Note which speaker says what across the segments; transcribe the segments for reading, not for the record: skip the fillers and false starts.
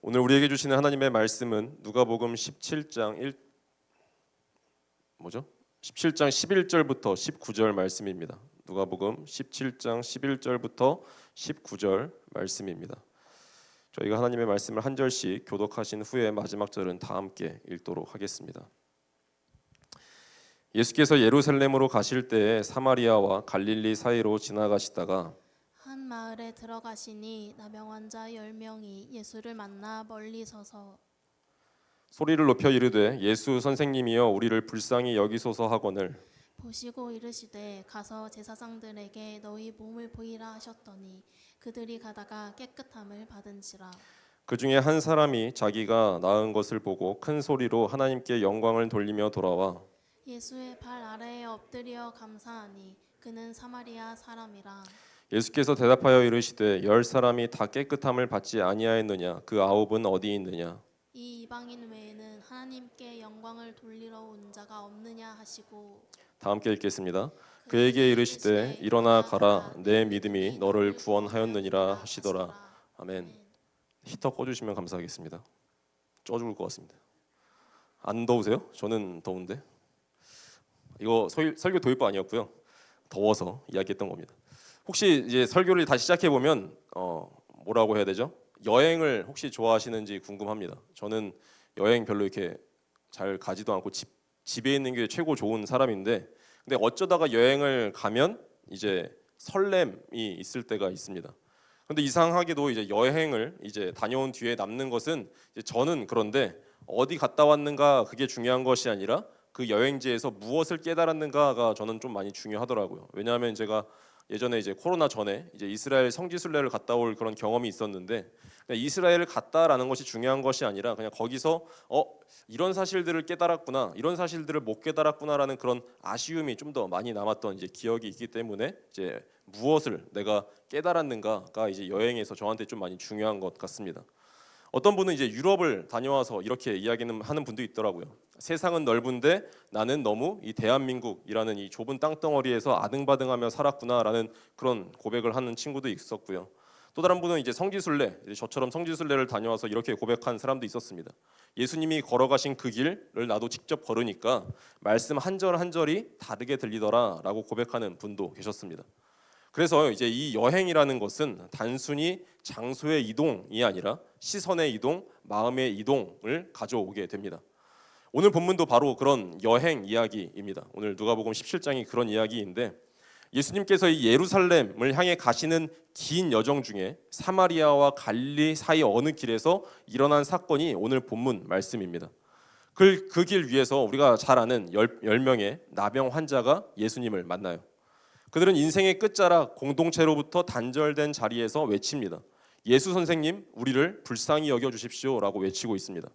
Speaker 1: 오늘 우리에게 주시는 하나님의 말씀은 누가복음 17장 11절부터 19절 말씀입니다. 누가복음 17장 11절부터 19절 말씀입니다. 저희가 하나님의 말씀을 한 절씩 교독하신 후에 마지막 절은 다 함께 읽도록 하겠습니다. 예수께서 예루살렘으로 가실 때에 사마리아와 갈릴리 사이로 지나가시다가
Speaker 2: 한 마을에 들어가시니 나병 환자 10명이 예수를 만나 멀리 서서
Speaker 1: 소리를 높여 이르되 예수 선생님이여 우리를 불쌍히 여기소서 하거늘
Speaker 2: 보시고 이르시되 가서 제사장들에게 너희 몸을 보이라 하셨더니 그들이 가다가 깨끗함을 받은지라.
Speaker 1: 그 중에 한 사람이 자기가 나은 것을 보고 큰 소리로 하나님께 영광을 돌리며 돌아와
Speaker 2: 예수의 발 아래에 엎드려 감사하니 그는 사마리아 사람이라.
Speaker 1: 예수께서 대답하여 이르시되 10사람이 다 깨끗함을 받지 아니하였느냐 그 9은 어디 있느냐
Speaker 2: 이 이방인 외에는 하나님께 영광을 돌리러 온 자가 없느냐 하시고
Speaker 1: 다 함께 읽겠습니다. 그에게 이르시되 일어나 가라 내 믿음이 너를 구원하였느니라 하시더라. 아멘. 히터 꺼주시면 감사하겠습니다. 쪄 죽을 것 같습니다. 안 더우세요? 저는 더운데. 이거 설교 도입부 아니었고요. 더워서 이야기했던 겁니다. 혹시 이제 설교를 다시 시작해 보면 뭐라고 해야 되죠? 여행을 혹시 좋아하시는지 궁금합니다. 저는 여행 별로 이렇게 잘 가지도 않고 집에 있는 게 최고 좋은 사람인데, 근데 어쩌다가 여행을 가면 이제 설렘이 있을 때가 있습니다. 근데 이상하게도 이제 여행을 이제 다녀온 뒤에 남는 것은 이제 저는 그런데 어디 갔다 왔는가 그게 중요한 것이 아니라 그 여행지에서 무엇을 깨달았는가가 저는 좀 많이 중요하더라고요. 왜냐하면 제가 예전에 이제 코로나 전에 이제 이스라엘 성지순례를 갔다 올 그런 경험이 있었는데 이스라엘을 갔다라는 것이 중요한 것이 아니라 그냥 거기서 이런 사실들을 깨달았구나, 이런 사실들을 못 깨달았구나라는 그런 아쉬움이 좀 더 많이 남았던 이제 기억이 있기 때문에 이제 무엇을 내가 깨달았는가가 이제 여행에서 저한테 좀 많이 중요한 것 같습니다. 어떤 분은 이제 유럽을 다녀와서 이렇게 이야기는 하는 분도 있더라고요. 세상은 넓은데 나는 너무 이 대한민국이라는 이 좁은 땅덩어리에서 아등바등하며 살았구나라는 그런 고백을 하는 친구도 있었고요. 또 다른 분은 이제 성지순례, 저처럼 성지순례를 다녀와서 이렇게 고백한 사람도 있었습니다. 예수님이 걸어가신 그 길을 나도 직접 걸으니까 말씀 한 절 한 절이 다르게 들리더라라고 고백하는 분도 계셨습니다. 그래서 이제 이 여행이라는 것은 단순히 장소의 이동이 아니라 시선의 이동, 마음의 이동을 가져오게 됩니다. 오늘 본문도 바로 그런 여행 이야기입니다. 오늘 누가복음 17장이 그런 이야기인데 예수님께서 이 예루살렘을 향해 가시는 긴 여정 중에 사마리아와 갈릴리 사이 어느 길에서 일어난 사건이 오늘 본문 말씀입니다. 그 길 위에서 우리가 잘 아는 10명의 나병 환자가 예수님을 만나요. 그들은 인생의 끝자락 공동체로부터 단절된 자리에서 외칩니다. 예수 선생님, 우리를 불쌍히 여겨주십시오라고 외치고 있습니다.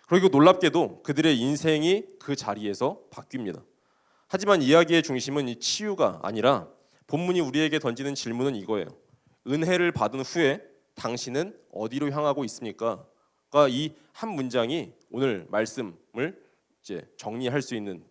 Speaker 1: 그리고 놀랍게도 그들의 인생이 그 자리에서 바뀝니다. 하지만 이야기의 중심은 이 치유가 아니라 본문이 우리에게 던지는 질문은 이거예요. 은혜를 받은 후에 당신은 어디로 향하고 있습니까? 이 한 문장이 오늘 말씀을 이제 정리할 수 있는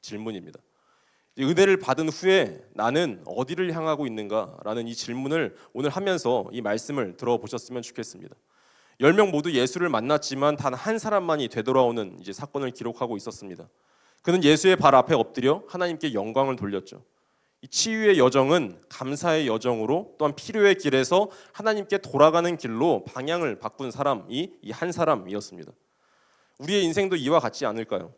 Speaker 1: 질문입니다. 은혜를 받은 후에 나는 어디를 향하고 있는가라는 이 질문을 오늘 하면서 이 말씀을 들어보셨으면 좋겠습니다. 10명 모두 예수를 만났지만 단 한 사람만이 되돌아오는 이제 사건을 기록하고 있었습니다. 그는 예수의 발 앞에 엎드려 하나님께 영광을 돌렸죠. 이 치유의 여정은 감사의 여정으로 또한 필요의 길에서 하나님께 돌아가는 길로 방향을 바꾼 사람이 이 한 사람이었습니다. 우리의 인생도 이와 같지 않을까요?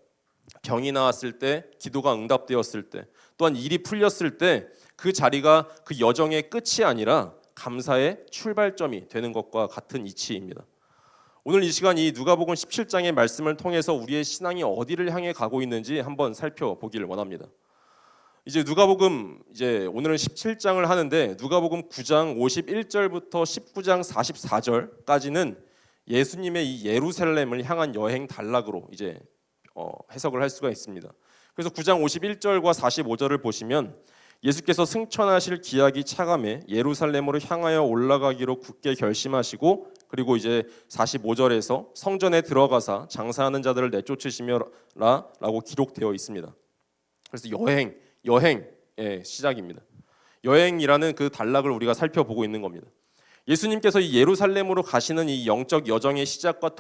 Speaker 1: 병이 나왔을 때, 기도가 응답되었을 때, 또한 일이 풀렸을 때 그 자리가 그 여정의 끝이 아니라 감사의 출발점이 되는 것과 같은 이치입니다. 오늘 이 시간 이 누가복음 17장의 말씀을 통해서 우리의 신앙이 어디를 향해 가고 있는지 한번 살펴보기를 원합니다. 이제 누가복음 오늘은 17장을 하는데 누가복음 9장 51절부터 19장 44절까지는 예수님의 이 예루살렘을 향한 여행 단락으로 이제 해석을 할 수가 있습니다. 그래서 9장 51절과 45절을 보시면 예수께서 승천하실 기약이 차감해 예루살렘으로 향하여 올라가기로 굳게 결심하시고 그리고 이제 45절에서 성전에 들어가사 장사하는 자들을 내쫓으시며라라고 기록되어 있습니다. 그래서 여행의 시작입니다. 여행이라는 그 단락을 우리가 살펴보고 있는 겁니다. 예수님께서 이 예루살렘으로 가시는 이 영적 여정의 시작과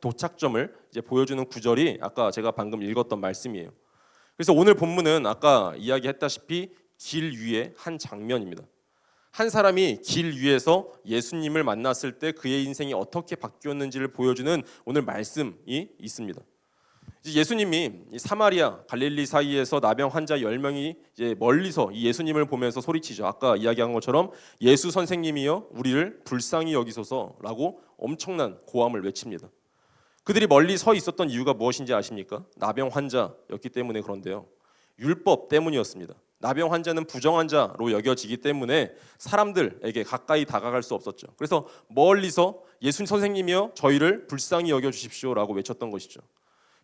Speaker 1: 도착점을 이제 보여주는 구절이 아까 제가 방금 읽었던 말씀이에요. 그래서 오늘 본문은 아까 이야기했다시피 길 위의 한 장면입니다. 한 사람이 길 위에서 예수님을 만났을 때 그의 인생이 어떻게 바뀌었는지를 보여주는 오늘 말씀이 있습니다. 이제 예수님이 이 사마리아 갈릴리 사이에서 나병 환자 10명이 이제 멀리서 이 예수님을 보면서 소리치죠. 아까 이야기한 것처럼 예수 선생님이여 우리를 불쌍히 여기소서라고 엄청난 고함을 외칩니다. 그들이 멀리 서 있었던 이유가 무엇인지 아십니까? 나병 환자였기 때문에 그런데요. 율법 때문이었습니다. 나병 환자는 부정한 자로 여겨지기 때문에 사람들에게 가까이 다가갈 수 없었죠. 그래서 멀리서 예수 선생님이여 저희를 불쌍히 여겨주십시오라고 외쳤던 것이죠.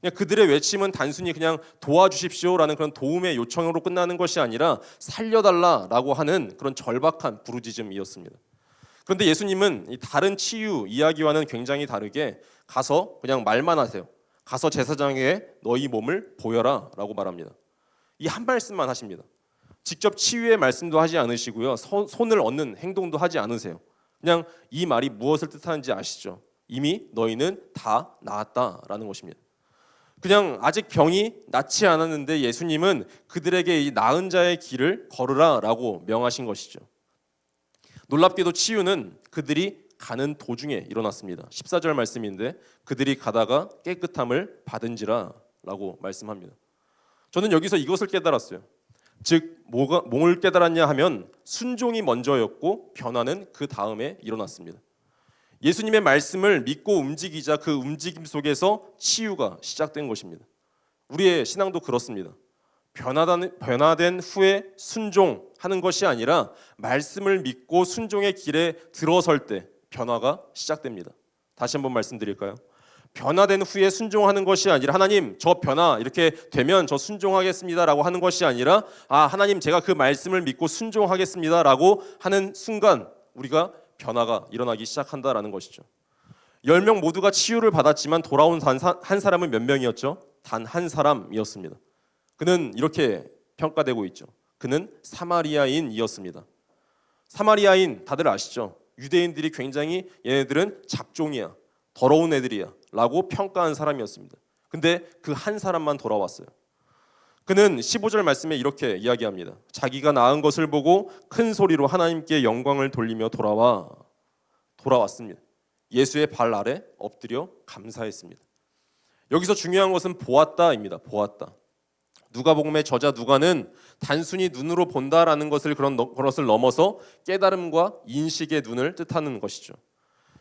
Speaker 1: 그냥 그들의 외침은 단순히 그냥 도와주십시오라는 그런 도움의 요청으로 끝나는 것이 아니라 살려달라라고 하는 그런 절박한 부르짖음이었습니다. 그런데 예수님은 이 다른 치유 이야기와는 굉장히 다르게 가서 그냥 말만 하세요. 가서 제사장에게 너희 몸을 보여라 라고 말합니다. 이 한 말씀만 하십니다. 직접 치유의 말씀도 하지 않으시고요. 손을 얻는 행동도 하지 않으세요. 그냥 이 말이 무엇을 뜻하는지 아시죠? 이미 너희는 다 나았다라는 것입니다. 그냥 아직 병이 낫지 않았는데 예수님은 그들에게 이 나은 자의 길을 걸으라라고 명하신 것이죠. 놀랍게도 치유는 그들이 가는 도중에 일어났습니다. 14절 말씀인데 그들이 가다가 깨끗함을 받은지라라고 말씀합니다. 저는 여기서 이것을 깨달았어요. 즉 뭘 깨달았냐 하면 순종이 먼저였고 변화는 그 다음에 일어났습니다. 예수님의 말씀을 믿고 움직이자 그 움직임 속에서 치유가 시작된 것입니다. 우리의 신앙도 그렇습니다. 변화된 후에 순종하는 것이 아니라 말씀을 믿고 순종의 길에 들어설 때 변화가 시작됩니다. 다시 한번 말씀드릴까요? 변화된 후에 순종하는 것이 아니라 하나님 저 변화 이렇게 되면 저 순종하겠습니다라고 하는 것이 아니라 하나님 제가 그 말씀을 믿고 순종하겠습니다라고 하는 순간 우리가 변화가 일어나기 시작한다라는 것이죠. 10명 모두가 치유를 받았지만 돌아온 한 사람은 몇 명이었죠? 단 한 사람이었습니다. 그는 이렇게 평가되고 있죠. 그는 사마리아인이었습니다. 사마리아인 다들 아시죠? 유대인들이 굉장히 얘네들은 잡종이야, 더러운 애들이야 라고 평가한 사람이었습니다. 근데 그 한 사람만 돌아왔어요. 그는 15절 말씀에 이렇게 이야기합니다. 자기가 낳은 것을 보고 큰 소리로 하나님께 영광을 돌리며 돌아왔습니다. 예수의 발 아래 엎드려 감사했습니다. 여기서 중요한 것은 보았다입니다. 보았다. 누가복음의 저자 누가는 단순히 눈으로 본다라는 것을 넘어서 깨달음과 인식의 눈을 뜻하는 것이죠.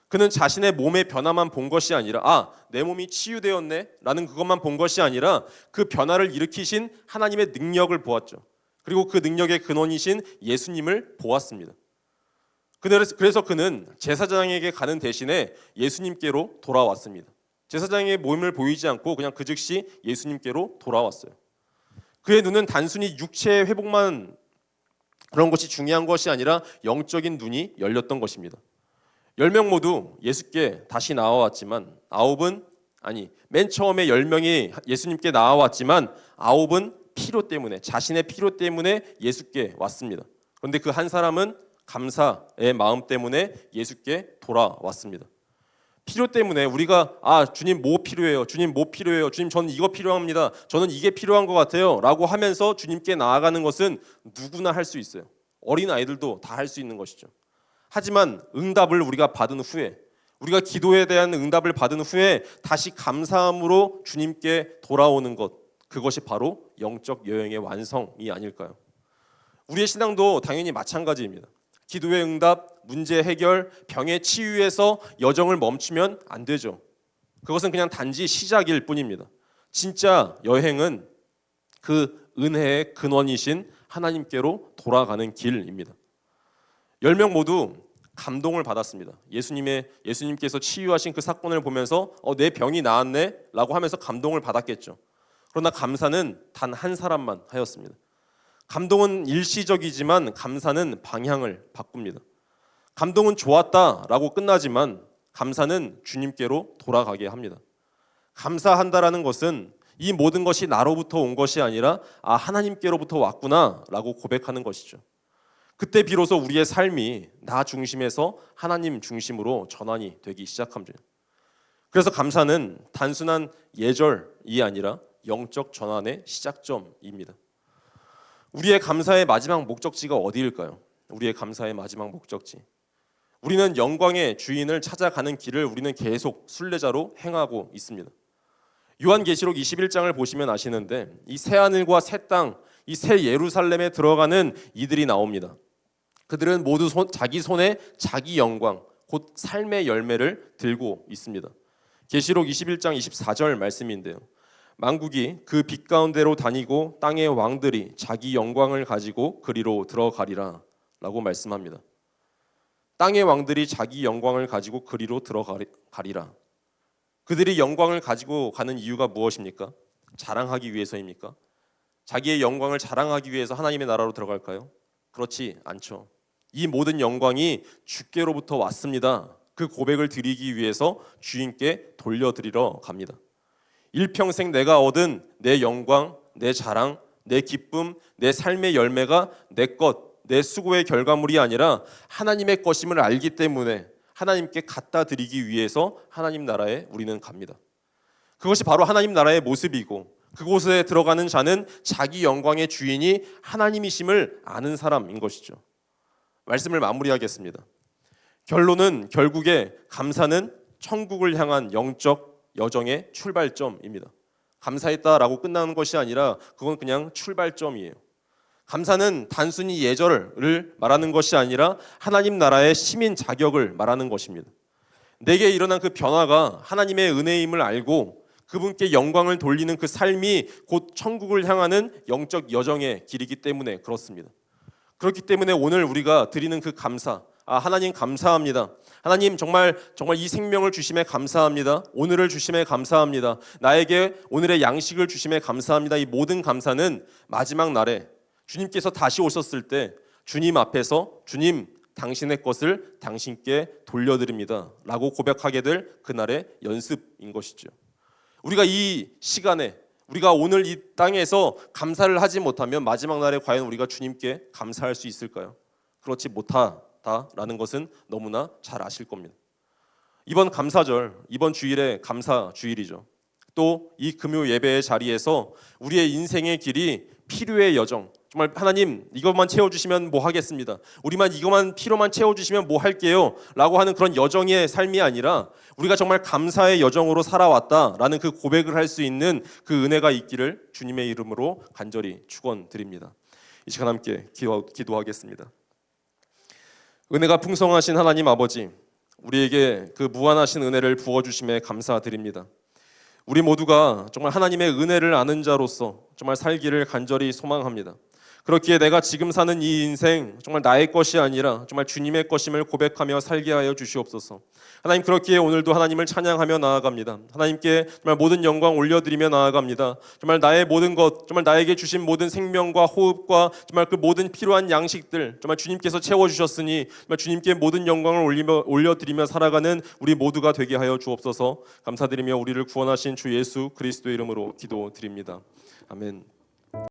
Speaker 1: 그는 자신의 몸의 변화만 본 것이 아니라 내 몸이 치유되었네 라는 그것만 본 것이 아니라 그 변화를 일으키신 하나님의 능력을 보았죠. 그리고 그 능력의 근원이신 예수님을 보았습니다. 그래서 그는 제사장에게 가는 대신에 예수님께로 돌아왔습니다. 제사장의 몸을 보이지 않고 그냥 그 즉시 예수님께로 돌아왔어요. 그의 눈은 단순히 육체의 회복만 그런 것이 중요한 것이 아니라 영적인 눈이 열렸던 것입니다. 10명 모두 예수께 다시 나와왔지만 맨 처음에 10명이 예수님께 나와왔지만 9은 필요 때문에 자신의 필요 때문에 예수께 왔습니다. 그런데 그 한 사람은 감사의 마음 때문에 예수께 돌아왔습니다. 필요 때문에 우리가 주님 뭐 필요해요? 주님 뭐 필요해요? 주님 저는 이거 필요합니다. 저는 이게 필요한 것 같아요. 라고 하면서 주님께 나아가는 것은 누구나 할 수 있어요. 어린 아이들도 다 할 수 있는 것이죠. 하지만 응답을 우리가 받은 후에 우리가 기도에 대한 응답을 받은 후에 다시 감사함으로 주님께 돌아오는 것 그것이 바로 영적 여행의 완성이 아닐까요? 우리의 신앙도 당연히 마찬가지입니다. 기도의 응답, 문제 해결, 병의 치유에서 여정을 멈추면 안 되죠. 그것은 그냥 단지 시작일 뿐입니다. 진짜 여행은 그 은혜의 근원이신 하나님께로 돌아가는 길입니다. 10명 모두 감동을 받았습니다. 예수님께서 치유하신 그 사건을 보면서 내 병이 나았네 라고 하면서 감동을 받았겠죠. 그러나 감사는 단 한 사람만 하였습니다. 감동은 일시적이지만 감사는 방향을 바꿉니다. 감동은 좋았다라고 끝나지만 감사는 주님께로 돌아가게 합니다. 감사한다라는 것은 이 모든 것이 나로부터 온 것이 아니라 하나님께로부터 왔구나라고 고백하는 것이죠. 그때 비로소 우리의 삶이 나 중심에서 하나님 중심으로 전환이 되기 시작합니다. 그래서 감사는 단순한 예절이 아니라 영적 전환의 시작점입니다. 우리의 감사의 마지막 목적지가 어디일까요? 우리의 감사의 마지막 목적지. 우리는 영광의 주인을 찾아가는 길을 우리는 계속 순례자로 행하고 있습니다. 요한계시록 21장을 보시면 아시는데 이 새 하늘과 새 땅, 이 새 예루살렘에 들어가는 이들이 나옵니다. 그들은 모두 자기 손에 자기 영광, 곧 삶의 열매를 들고 있습니다. 계시록 21장 24절 말씀인데요. 만국이 그 빛 가운데로 다니고 땅의 왕들이 자기 영광을 가지고 그리로 들어가리라 라고 말씀합니다. 땅의 왕들이 자기 영광을 가지고 그리로 들어가리라. 그들이 영광을 가지고 가는 이유가 무엇입니까? 자랑하기 위해서입니까? 자기의 영광을 자랑하기 위해서 하나님의 나라로 들어갈까요? 그렇지 않죠. 이 모든 영광이 주께로부터 왔습니다. 그 고백을 드리기 위해서 주인께 돌려드리러 갑니다. 일평생 내가 얻은 내 영광, 내 자랑, 내 기쁨, 내 삶의 열매가 내 것, 내 수고의 결과물이 아니라 하나님의 것임을 알기 때문에 하나님께 갖다 드리기 위해서 하나님 나라에 우리는 갑니다. 그것이 바로 하나님 나라의 모습이고 그곳에 들어가는 자는 자기 영광의 주인이 하나님이심을 아는 사람인 것이죠. 말씀을 마무리하겠습니다. 결론은 결국에 감사는 천국을 향한 영적 여정의 출발점입니다. 감사했다라고 끝나는 것이 아니라 그건 그냥 출발점이에요. 감사는 단순히 예절을 말하는 것이 아니라 하나님 나라의 시민 자격을 말하는 것입니다. 내게 일어난 그 변화가 하나님의 은혜임을 알고 그분께 영광을 돌리는 그 삶이 곧 천국을 향하는 영적 여정의 길이기 때문에 그렇습니다. 그렇기 때문에 오늘 우리가 드리는 그 감사, 하나님 감사합니다. 하나님 정말 이 생명을 주심에 감사합니다. 오늘을 주심에 감사합니다. 나에게 오늘의 양식을 주심에 감사합니다. 이 모든 감사는 마지막 날에 주님께서 다시 오셨을 때 주님 앞에서 주님 당신의 것을 당신께 돌려드립니다 라고 고백하게 될 그날의 연습인 것이죠. 우리가 이 시간에 우리가 오늘 이 땅에서 감사를 하지 못하면 마지막 날에 과연 우리가 주님께 감사할 수 있을까요? 그렇지 못하다라는 것은 너무나 잘 아실 겁니다. 이번 감사절, 이번 주일에 감사 주일이죠. 또 이 금요 예배의 자리에서 우리의 인생의 길이 필요의 여정, 정말 하나님 이것만 채워주시면 뭐 하겠습니다. 우리만 이것만 필요만 채워주시면 뭐 할게요 라고 하는 그런 여정의 삶이 아니라 우리가 정말 감사의 여정으로 살아왔다라는 그 고백을 할 수 있는 그 은혜가 있기를 주님의 이름으로 간절히 축원드립니다. 이 시간 함께 기도하겠습니다. 은혜가 풍성하신 하나님 아버지, 우리에게 그 무한하신 은혜를 부어주심에 감사드립니다. 우리 모두가 정말 하나님의 은혜를 아는 자로서 정말 살기를 간절히 소망합니다. 그렇기에 내가 지금 사는 이 인생 정말 나의 것이 아니라 정말 주님의 것임을 고백하며 살게 하여 주시옵소서. 하나님, 그렇기에 오늘도 하나님을 찬양하며 나아갑니다. 하나님께 정말 모든 영광 올려드리며 나아갑니다. 정말 나의 모든 것, 정말 나에게 주신 모든 생명과 호흡과 정말 그 모든 필요한 양식들 정말 주님께서 채워주셨으니 정말 주님께 모든 영광을 올려드리며 살아가는 우리 모두가 되게 하여 주옵소서. 감사드리며 우리를 구원하신 주 예수 그리스도의 이름으로 기도드립니다. 아멘.